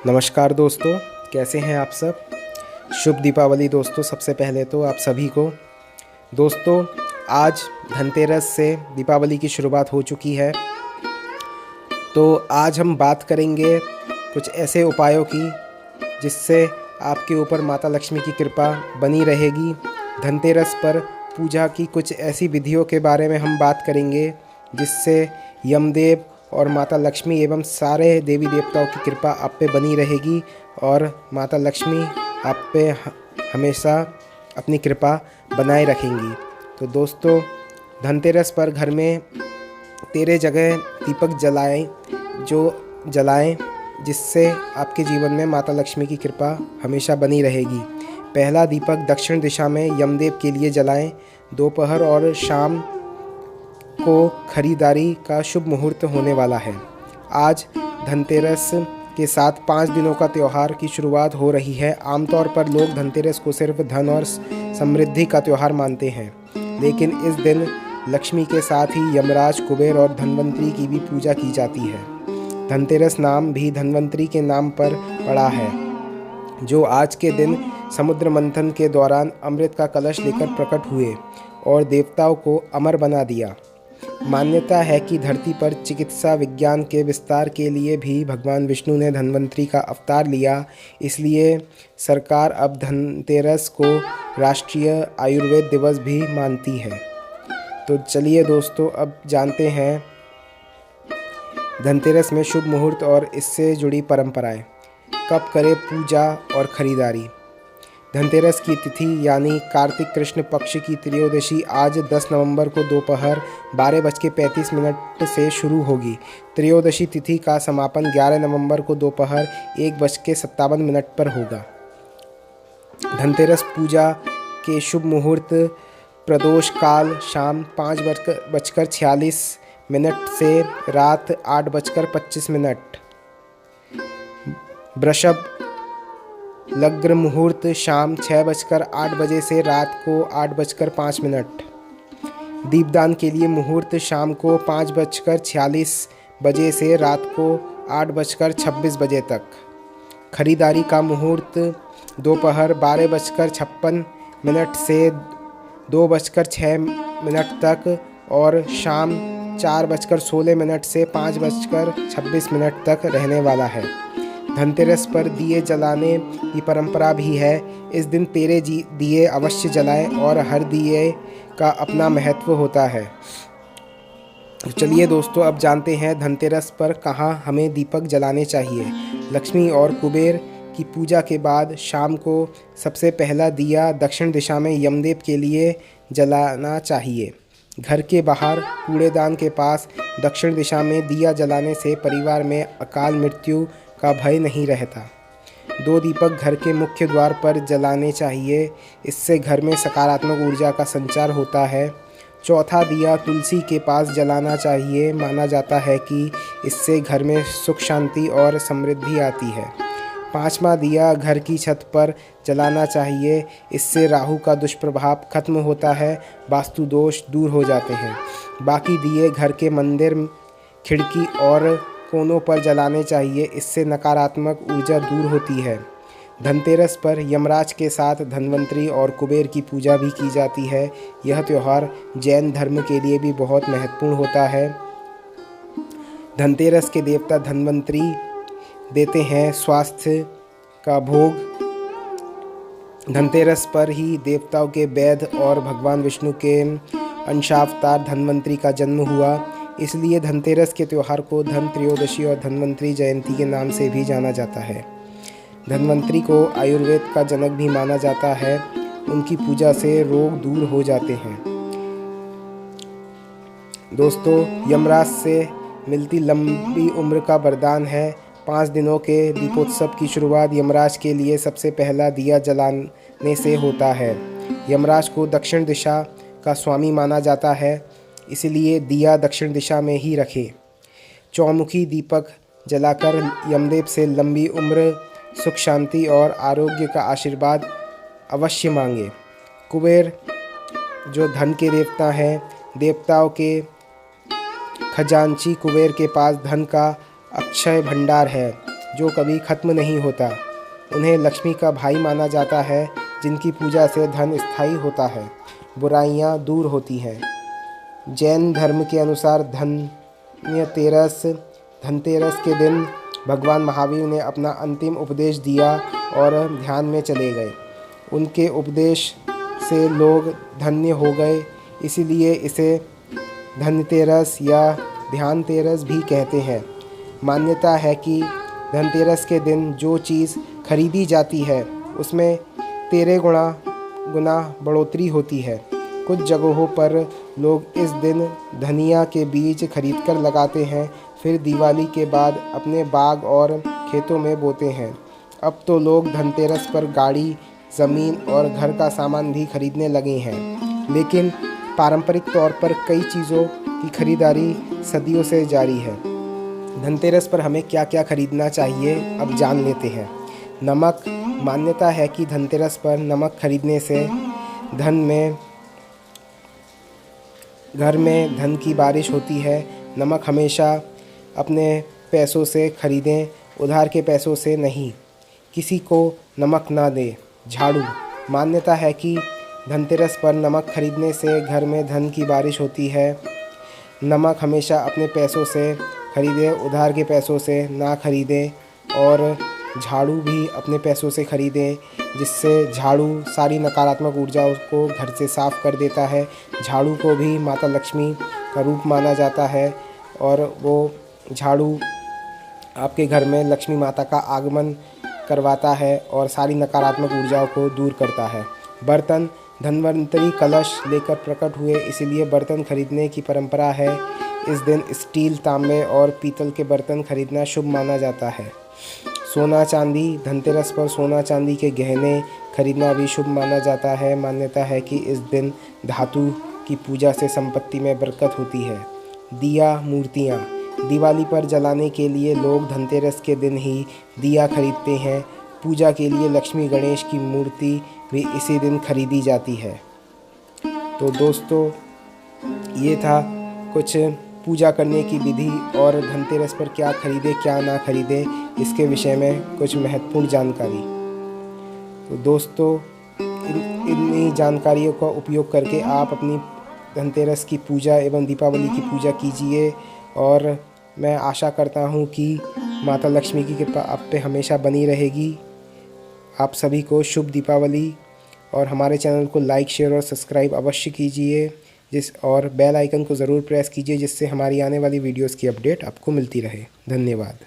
नमस्कार दोस्तों, कैसे हैं आप सब। शुभ दीपावली दोस्तों। सबसे पहले तो आप सभी को दोस्तों, आज धनतेरस से दीपावली की शुरुआत हो चुकी है। तो आज हम बात करेंगे कुछ ऐसे उपायों की जिससे आपके ऊपर माता लक्ष्मी की कृपा बनी रहेगी। धनतेरस पर पूजा की कुछ ऐसी विधियों के बारे में हम बात करेंगे जिससे यमदेव और माता लक्ष्मी एवं सारे देवी देवताओं की कृपा आप पे बनी रहेगी और माता लक्ष्मी आप पे हमेशा अपनी कृपा बनाए रखेंगी। तो दोस्तों, धनतेरस पर घर में 13 जगह दीपक जलाएं जिससे आपके जीवन में माता लक्ष्मी की कृपा हमेशा बनी रहेगी। पहला दीपक दक्षिण दिशा में यमदेव के लिए जलाएं। दोपहर और शाम को खरीदारी का शुभ मुहूर्त होने वाला है। आज धनतेरस के साथ 5 दिनों का त्यौहार की शुरुआत हो रही है। आमतौर पर लोग धनतेरस को सिर्फ धन और समृद्धि का त्यौहार मानते हैं, लेकिन इस दिन लक्ष्मी के साथ ही यमराज, कुबेर और धन्वंतरी की भी पूजा की जाती है। धनतेरस नाम भी धन्वंतरी के नाम पर पड़ा है, जो आज के दिन समुद्र मंथन के दौरान अमृत का कलश लेकर प्रकट हुए और देवताओं को अमर बना दिया। मान्यता है कि धरती पर चिकित्सा विज्ञान के विस्तार के लिए भी भगवान विष्णु ने धन्वंतरी का अवतार लिया। इसलिए सरकार अब धनतेरस को राष्ट्रीय आयुर्वेद दिवस भी मानती है। तो चलिए दोस्तों, अब जानते हैं धनतेरस में शुभ मुहूर्त और इससे जुड़ी परंपराएं। कब करें पूजा और खरीदारी। धनतेरस की तिथि यानी कार्तिक कृष्ण पक्ष की त्रयोदशी आज 10 नवंबर को दोपहर 12:35 से शुरू होगी। त्रयोदशी तिथि का समापन 11 नवंबर को दोपहर 1:57 पर होगा। धनतेरस पूजा के शुभ मुहूर्त प्रदोष काल शाम 5:46 से रात 8:25। वृषभ लग्न मुहूर्त शाम 6:08 से रात को 8:05। दीपदान के लिए मुहूर्त शाम को 5:46 से रात को 8:26 तक। खरीदारी का मुहूर्त दोपहर 12:56 से 2:06 तक और शाम 4:16 से 5:26 तक रहने वाला है। धनतेरस पर दिए जलाने की परंपरा भी है। इस दिन 13 दिए अवश्य जलाएं और हर दिए का अपना महत्व होता है। चलिए दोस्तों, अब जानते हैं धनतेरस पर कहाँ हमें दीपक जलाने चाहिए। लक्ष्मी और कुबेर की पूजा के बाद शाम को सबसे पहला दिया दक्षिण दिशा में यमदेव के लिए जलाना चाहिए। घर के बाहर कूड़ेदान के पास दक्षिण दिशा में दिया जलाने से परिवार में अकाल मृत्यु का भय नहीं रहता। 2 दीपक घर के मुख्य द्वार पर जलाने चाहिए, इससे घर में सकारात्मक ऊर्जा का संचार होता है। चौथा दिया तुलसी के पास जलाना चाहिए। माना जाता है कि इससे घर में सुख शांति और समृद्धि आती है। 5वां दिया घर की छत पर जलाना चाहिए, इससे राहु का दुष्प्रभाव खत्म होता है, वास्तु दोष दूर हो जाते हैं। बाकी दिए घर के मंदिर, खिड़की और कोनों पर जलाने चाहिए, इससे नकारात्मक ऊर्जा दूर होती है। धनतेरस पर यमराज के साथ धन्वंतरी और कुबेर की पूजा भी की जाती है। यह त्यौहार जैन धर्म के लिए भी बहुत महत्वपूर्ण होता है। धनतेरस के देवता धन्वंतरी देते हैं स्वास्थ्य का भोग। धनतेरस पर ही देवताओं के वैद्य और भगवान विष्णु के अंशावतार धन्वंतरी का जन्म हुआ। इसलिए धनतेरस के त्यौहार को धन त्रयोदशी और धन्वंतरी जयंती के नाम से भी जाना जाता है। धन्वंतरी को आयुर्वेद का जनक भी माना जाता है। उनकी पूजा से रोग दूर हो जाते हैं। दोस्तों, यमराज से मिलती लंबी उम्र का वरदान है। 5 दिनों के दीपोत्सव की शुरुआत यमराज के लिए सबसे पहला दिया जलाने से होता है। यमराज को दक्षिण दिशा का स्वामी माना जाता है, इसलिए दिया दक्षिण दिशा में ही रखें। चौमुखी दीपक जलाकर यमदेव से लंबी उम्र, सुख शांति और आरोग्य का आशीर्वाद अवश्य मांगे। कुबेर जो धन के देवता हैं, देवताओं के खजांची कुबेर के पास धन का अक्षय भंडार है। जो कभी ख़त्म नहीं होता। उन्हें लक्ष्मी का भाई माना जाता है, जिनकी पूजा से धन स्थायी होता है, बुराइयां दूर होती हैं। जैन धर्म के अनुसार धनतेरस के दिन भगवान महावीर ने अपना अंतिम उपदेश दिया और ध्यान में चले गए। उनके उपदेश से लोग धन्य हो गए, इसीलिए इसे धनतेरस या ध्यानतेरस भी कहते हैं। मान्यता है कि धनतेरस के दिन जो चीज़ खरीदी जाती है उसमें 13 गुना बढ़ोतरी होती है। कुछ जगहों पर लोग इस दिन धनिया के बीज खरीदकर लगाते हैं, फिर दिवाली के बाद अपने बाग और खेतों में बोते हैं। अब तो लोग धनतेरस पर गाड़ी, ज़मीन और घर का सामान भी खरीदने लगे हैं, लेकिन पारंपरिक तौर पर कई चीज़ों की खरीदारी सदियों से जारी है। धनतेरस पर हमें क्या क्या खरीदना चाहिए, अब जान लेते हैं। नमक। मान्यता है कि धनतेरस पर नमक खरीदने से घर में धन की बारिश होती है। नमक हमेशा अपने पैसों से खरीदें, उधार के पैसों से नहीं। किसी को नमक ना दें। झाड़ू। मान्यता है कि धनतेरस पर नमक खरीदने से घर में धन की बारिश होती है। नमक हमेशा अपने पैसों से खरीदें, उधार के पैसों से ना खरीदें। और झाड़ू भी अपने पैसों से खरीदें, जिससे झाड़ू सारी नकारात्मक ऊर्जाओं को घर से साफ़ कर देता है। झाड़ू को भी माता लक्ष्मी का रूप माना जाता है और वो झाड़ू आपके घर में लक्ष्मी माता का आगमन करवाता है और सारी नकारात्मक ऊर्जाओं को दूर करता है। बर्तन। धन्वंतरी कलश लेकर प्रकट हुए, इसीलिए बर्तन खरीदने की परंपरा है। इस दिन स्टील, तांबे और पीतल के बर्तन खरीदना शुभ माना जाता है। सोना चांदी। धनतेरस पर सोना चांदी के गहने खरीदना भी शुभ माना जाता है। मान्यता है कि इस दिन धातु की पूजा से संपत्ति में बरकत होती है। दिया, मूर्तियाँ। दिवाली पर जलाने के लिए लोग धनतेरस के दिन ही दिया खरीदते हैं। पूजा के लिए लक्ष्मी गणेश की मूर्ति भी इसी दिन खरीदी जाती है। तो दोस्तों, ये था कुछ पूजा करने की विधि और धनतेरस पर क्या खरीदे क्या ना खरीदे, इसके विषय में कुछ महत्वपूर्ण जानकारी। तो दोस्तों, इन्हीं जानकारियों का उपयोग करके आप अपनी धनतेरस की पूजा एवं दीपावली की पूजा कीजिए और मैं आशा करता हूँ कि माता लक्ष्मी की कृपा आप पे हमेशा बनी रहेगी। आप सभी को शुभ दीपावली और हमारे चैनल को लाइक, शेयर और सब्सक्राइब अवश्य कीजिए और बेल आइकन को ज़रूर प्रेस कीजिए, जिससे हमारी आने वाली वीडियोस की अपडेट आपको मिलती रहे। धन्यवाद।